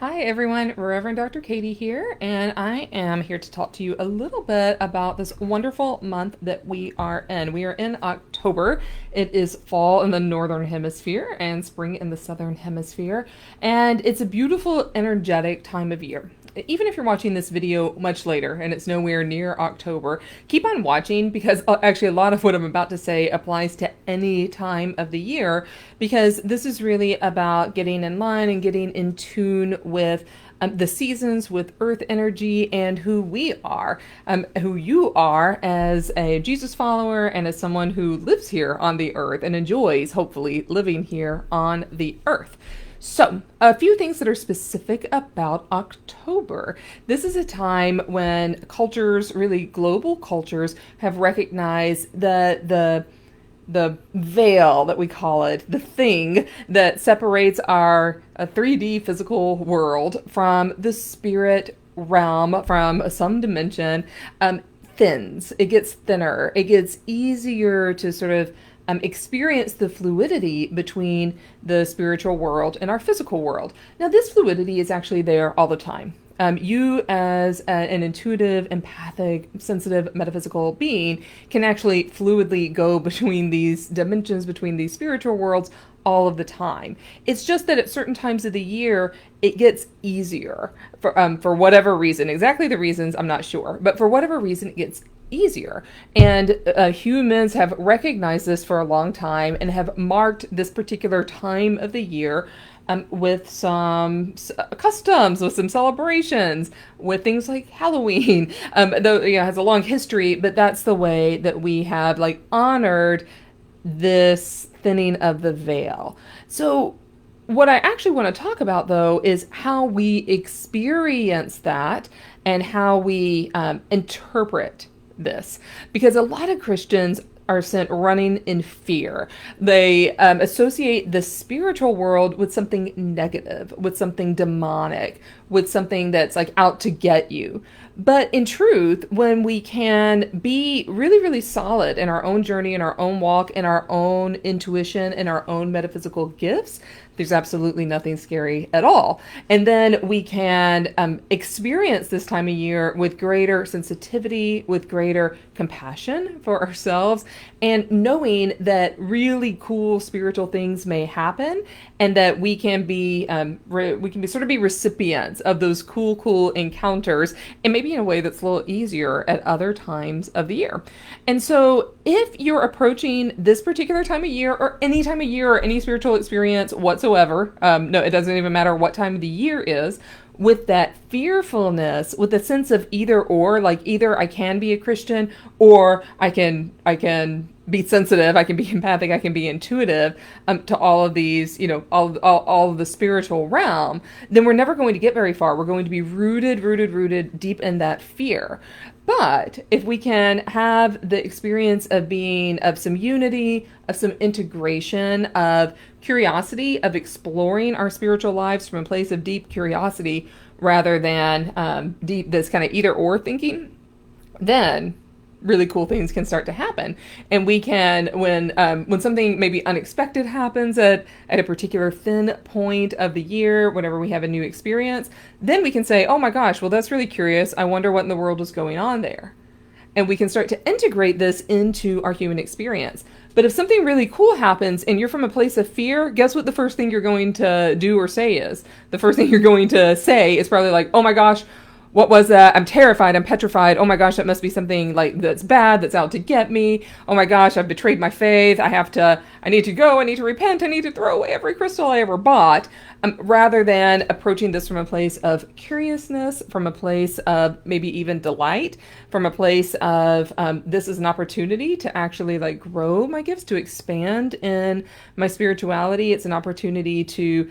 Hi everyone, Reverend Dr. Katie here, and I am here to talk to you a little bit about this wonderful month that we are in. We are in October. It is fall in the northern hemisphere and spring in the southern hemisphere, and it's a beautiful, energetic time of year. Even if you're watching this video much later and it's nowhere near October, keep on watching because actually a lot of what I'm about to say applies to any time of the year because this is really about getting in line and getting in tune with the seasons, with earth energy, and who we are, who you are as a Jesus follower and as someone who lives here on the earth and enjoys, hopefully, living here on the earth. So, a few things that are specific about October. This is a time when cultures, really global cultures, have recognized the veil that we call it, the thing that separates our 3D physical world from the spirit realm, from some dimension, thins. It gets thinner. It gets easier to sort of experience the fluidity between the spiritual world and our physical world. Now, this fluidity is actually there all the time. You, as an intuitive, empathic, sensitive, metaphysical being, can actually fluidly go between these dimensions, between these spiritual worlds, all of the time. It's just that at certain times of the year, it gets easier for whatever reason. Exactly the reasons, I'm not sure, but for whatever reason, it gets easier. And humans have recognized this for a long time and have marked this particular time of the year with some customs, with some celebrations, with things like Halloween. Though it has a long history, but that's the way that we have honored this thinning of the veil. So what I actually want to talk about, though, is how we experience that and how we interpret this. Because a lot of Christians are sent running in fear. They associate the spiritual world with something negative, with something demonic, with something that's out to get you. But in truth, when we can be really, really solid in our own journey, in our own walk, in our own intuition, in our own metaphysical gifts, there's absolutely nothing scary at all. And then we can experience this time of year with greater sensitivity, with greater compassion for ourselves, and knowing that really cool spiritual things may happen, and that we can be sort of be recipients of those cool encounters, and maybe in a way that's a little easier at other times of the year. And so, if you're approaching this particular time of year, or any time of year, or any spiritual experience whatsoever, no, it doesn't even matter what time of the year is, with that fearfulness, with a sense of either or, either I can be a Christian or I can be sensitive, I can be empathic, I can be intuitive to all of these, all of the spiritual realm, then we're never going to get very far. We're going to be rooted deep in that fear. But if we can have the experience of being of some unity, of some integration, of curiosity, of exploring our spiritual lives from a place of deep curiosity rather than deep this kind of either or thinking, then really cool things can start to happen. And we can, when something maybe unexpected happens at a particular thin point of the year, whenever we have a new experience, then we can say, oh my gosh, well, that's really curious. I wonder what in the world is going on there. And we can start to integrate this into our human experience. But if something really cool happens and you're from a place of fear, guess what the first thing you're going to do or say is? The first thing you're going to say is probably like, oh my gosh, what was that? I'm terrified. I'm petrified. Oh my gosh, that must be something that's bad, that's out to get me. Oh my gosh, I've betrayed my faith. I need to go. I need to repent. I need to throw away every crystal I ever bought. Rather than approaching this from a place of curiousness, from a place of maybe even delight, from a place of this is an opportunity to actually grow my gifts, to expand in my spirituality. It's an opportunity to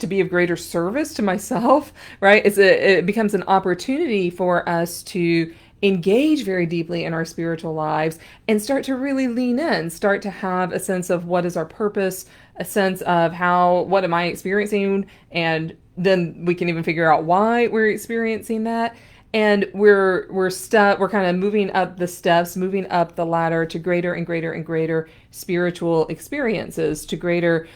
be of greater service to myself, right? It becomes an opportunity for us to engage very deeply in our spiritual lives and start to really lean in, start to have a sense of what is our purpose, a sense of what am I experiencing, and then we can even figure out why we're experiencing that. And we're kind of moving up the steps, moving up the ladder to greater and greater and greater spiritual experiences, to greater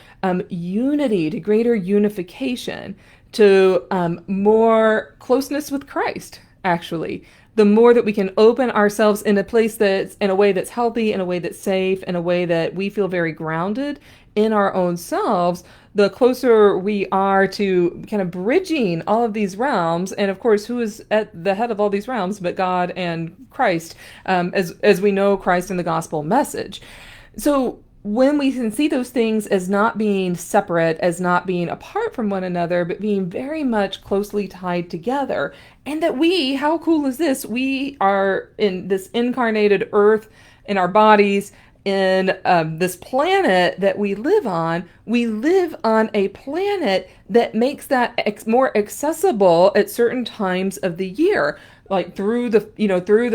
unity, to greater unification. to more closeness with Christ, actually. The more that we can open ourselves in a place that's in a way that's healthy, in a way that's safe, in a way that we feel very grounded in our own selves, the closer we are to kind of bridging all of these realms. And of course, who is at the head of all these realms but God and Christ, as we know, Christ and the gospel message. So when we can see those things as not being separate, as not being apart from one another, but being very much closely tied together, and that we, how cool is this? We are in this incarnated earth in our bodies, in this planet that we live on. We live on a planet that makes that more accessible at certain times of the year, like through the, through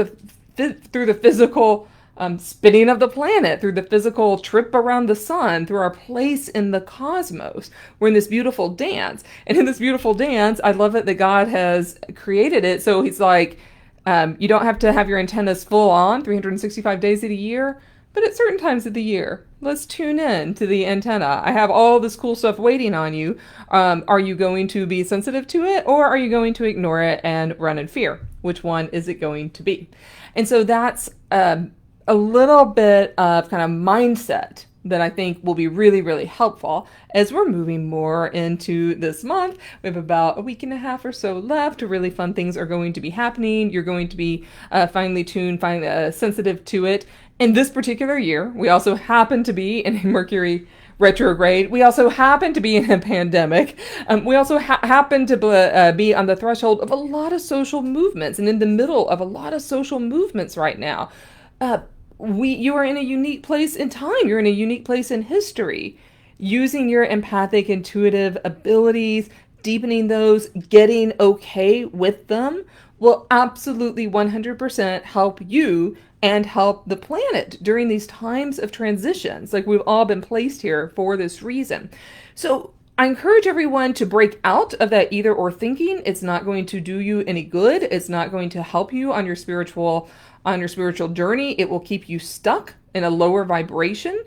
the physical spinning of the planet, through the physical trip around the sun, through our place in the cosmos. We're in this beautiful dance. And in this beautiful dance, I love it that God has created it. So he's like, you don't have to have your antennas full on 365 days of the year, but at certain times of the year, let's tune in to the antenna. I have all this cool stuff waiting on you. Are you going to be sensitive to it, or are you going to ignore it and run in fear? Which one is it going to be? And so that's a little bit of kind of mindset that I think will be really, really helpful as we're moving more into this month. We have about a week and a half or so left. Really fun things are going to be happening. You're going to be finely tuned, finely sensitive to it. In this particular year, we also happen to be in a Mercury retrograde. We also happen to be in a pandemic. We also happen to be on the threshold of a lot of social movements and in the middle of a lot of social movements right now. You are in a unique place in time. You're in a unique place in history. Using your empathic, intuitive abilities, deepening those, getting okay with them will absolutely 100% help you and help the planet during these times of transitions. Like, we've all been placed here for this reason. So I encourage everyone to break out of that either or thinking. It's not going to do you any good. It's not going to help you on your spiritual journey. It will keep you stuck in a lower vibration.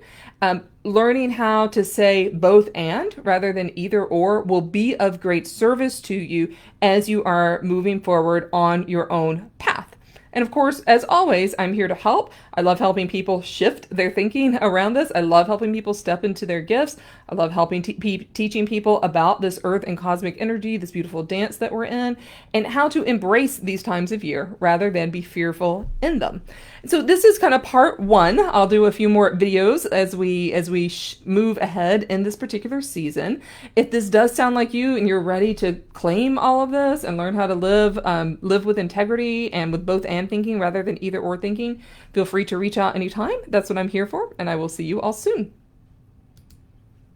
Learning how to say both and rather than either or will be of great service to you as you are moving forward on your own path. And of course, as always, I'm here to help. I love helping people shift their thinking around this. I love helping people step into their gifts. I love helping teaching people about this earth and cosmic energy, this beautiful dance that we're in, and how to embrace these times of year rather than be fearful in them. So this is kind of part one. I'll do a few more videos as we move ahead in this particular season. If this does sound like you and you're ready to claim all of this and learn how to live with integrity and with both and thinking rather than either or thinking, feel free to reach out anytime. That's what I'm here for, and I will see you all soon.